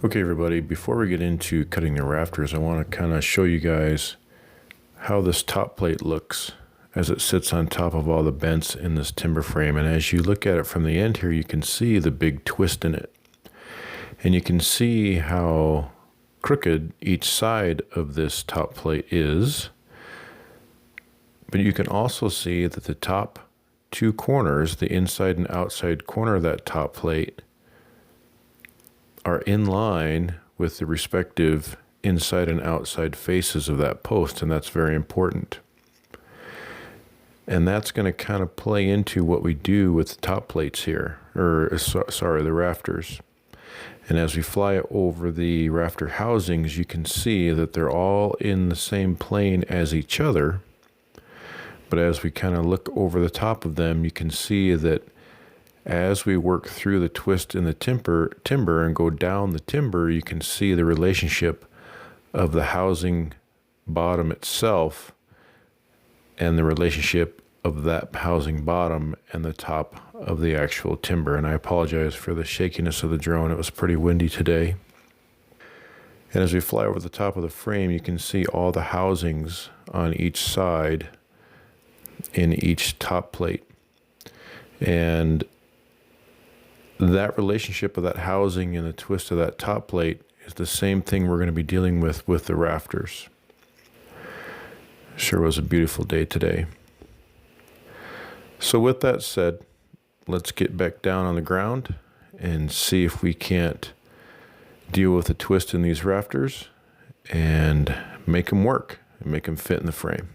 Okay everybody, before we get into cutting the rafters, I want to kind of show you guys how this top plate looks as it sits on top of all the bents in this timber frame. And as you look at it from the end here, you can see the big twist in it. And you can see how crooked each side of this top plate is. But you can also see that the top two corners, the inside and outside corner of that top plate, are in line with the respective inside and outside faces of that post, and that's very important. And that's going to kind of play into what we do with the top plates here, the rafters. And as we fly over the rafter housings, you can see that they're all in the same plane as each other. But as we kind of look over the top of them, you can see that as we work through the twist in the timber and go down the timber, you can see the relationship of the housing bottom itself and the relationship of that housing bottom and the top of the actual timber. And I apologize for the shakiness of the drone. It was pretty windy today. And as we fly over the top of the frame, you can see all the housings on each side in each top plate. And that relationship of that housing and the twist of that top plate is the same thing we're going to be dealing with the rafters. Sure was a beautiful day today. So with that said, let's get back down on the ground and see if we can't deal with the twist in these rafters and make them work and make them fit in the frame.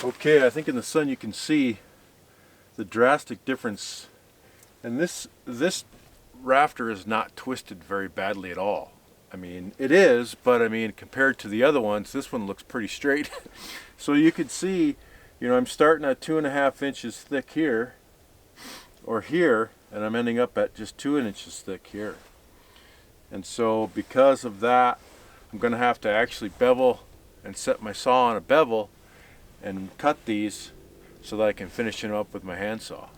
Okay, I think in the sun you can see the drastic difference, and this rafter is not twisted very badly at all. I mean, it is, but I mean, compared to the other ones, this one looks pretty straight. So you could see, you know, I'm starting at 2.5 inches thick here, or here, and I'm ending up at just 2 inches thick here. And so because of that, I'm going to have to actually bevel and set my saw on a bevel and cut these so that I can finish them up with my handsaw.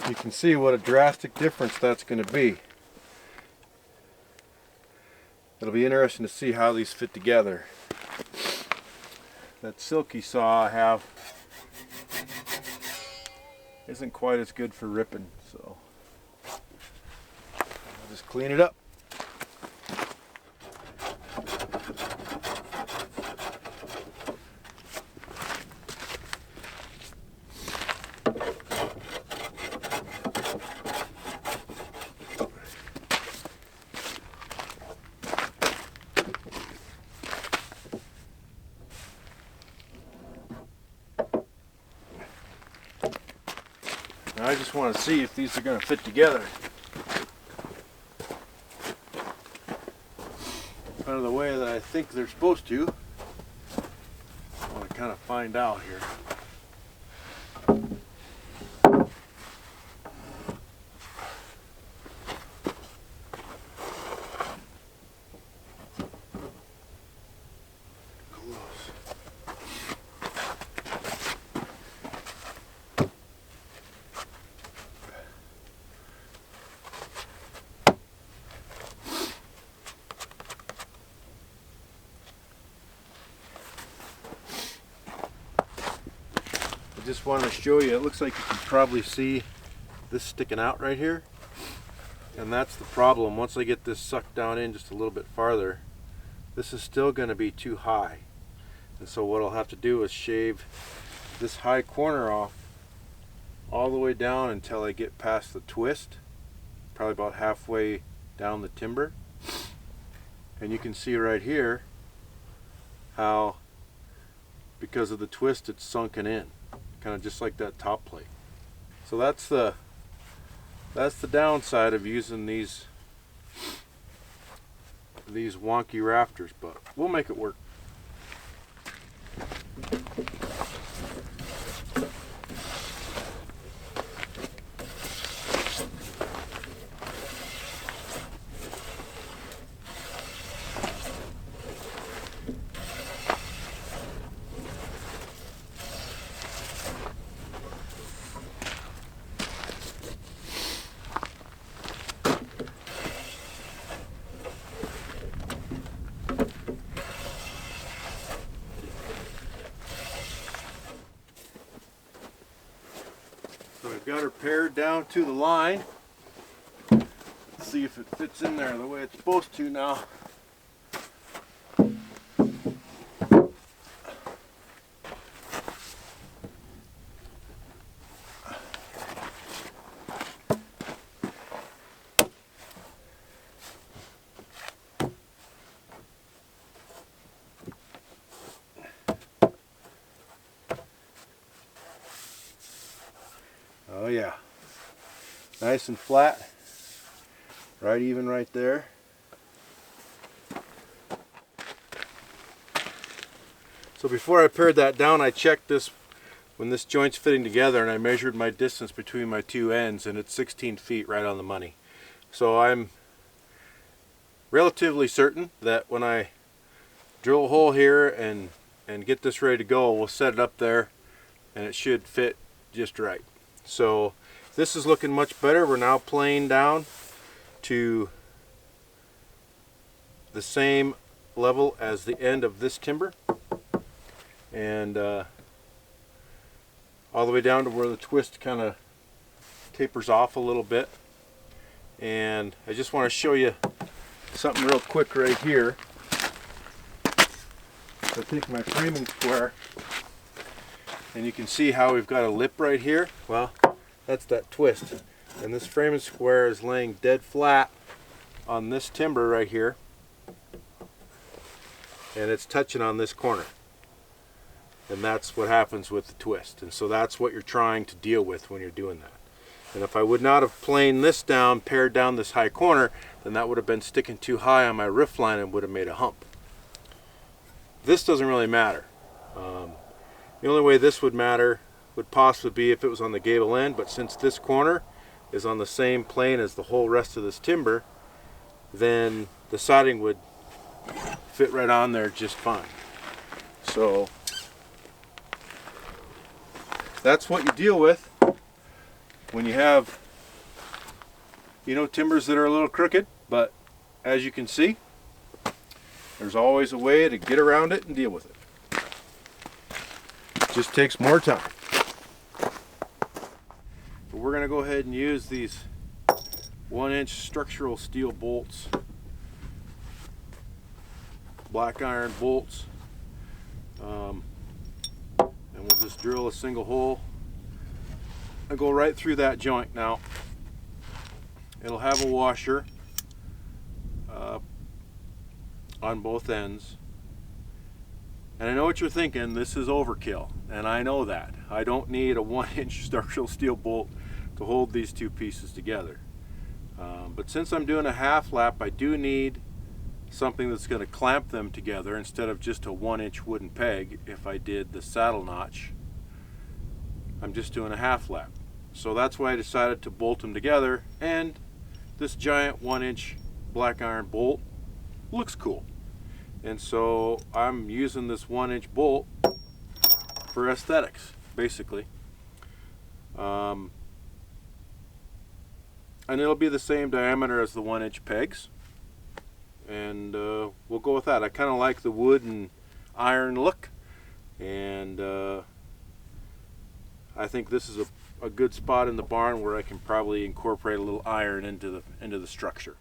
You can see what a drastic difference that's going to be. It'll be interesting to see how these fit together. That silky saw I have isn't quite as good for ripping, so I'll just clean it up. I just want to see if these are going to fit together. Kind of the way that I think they're supposed to. I want to kind of find out here. Just wanted to show you, it looks like you can probably see this sticking out right here, and that's the problem. Once I get this sucked down in just a little bit farther, this is still going to be too high, and so what I'll have to do is shave this high corner off all the way down until I get past the twist, probably about halfway down the timber. And you can see right here how, because of the twist, it's sunken in, kind of just like that top plate. So that's the downside of using these wonky rafters, but we'll make it work. So I've got her paired down to the line. Let's see if it fits in there the way it's supposed to now. Oh yeah, nice and flat, right even right there. So before I pared that down, I checked this when this joint's fitting together, and I measured my distance between my two ends, and it's 16 feet, right on the money. So I'm relatively certain that when I drill a hole here and get this ready to go, we'll set it up there and it should fit just right. So this is looking much better. We're now playing down to the same level as the end of this timber, and all the way down to where the twist kind of tapers off a little bit. And I just want to show you something real quick right here. So I take my framing square, and you can see how we've got a lip right here. Well, that's that twist. And this framing square is laying dead flat on this timber right here. And it's touching on this corner. And that's what happens with the twist. And so that's what you're trying to deal with when you're doing that. And if I would not have planed this down, pared down this high corner, then that would have been sticking too high on my rift line and would have made a hump. This doesn't really matter. The only way this would matter would possibly be if it was on the gable end, but since this corner is on the same plane as the whole rest of this timber, then the siding would fit right on there just fine. So that's what you deal with when you have, you know, timbers that are a little crooked, but as you can see, there's always a way to get around it and deal with it. Just takes more time. But we're going to go ahead and use these 1-inch structural steel bolts, black iron bolts, and we'll just drill a single hole and go right through that joint. Now it'll have a washer on both ends, and I know what you're thinking, this is overkill, and I know that. I don't need a 1-inch structural steel bolt to hold these two pieces together, but since I'm doing a half lap, I do need something that's going to clamp them together instead of just a 1-inch wooden peg. If I did the saddle notch, I'm just doing a half lap. So that's why I decided to bolt them together, and this giant 1-inch black iron bolt looks cool. And so I'm using this 1-inch bolt for aesthetics, basically. And it'll be the same diameter as the 1-inch pegs. And we'll go with that. I kind of like the wood and iron look, and I think this is a good spot in the barn where I can probably incorporate a little iron into the structure.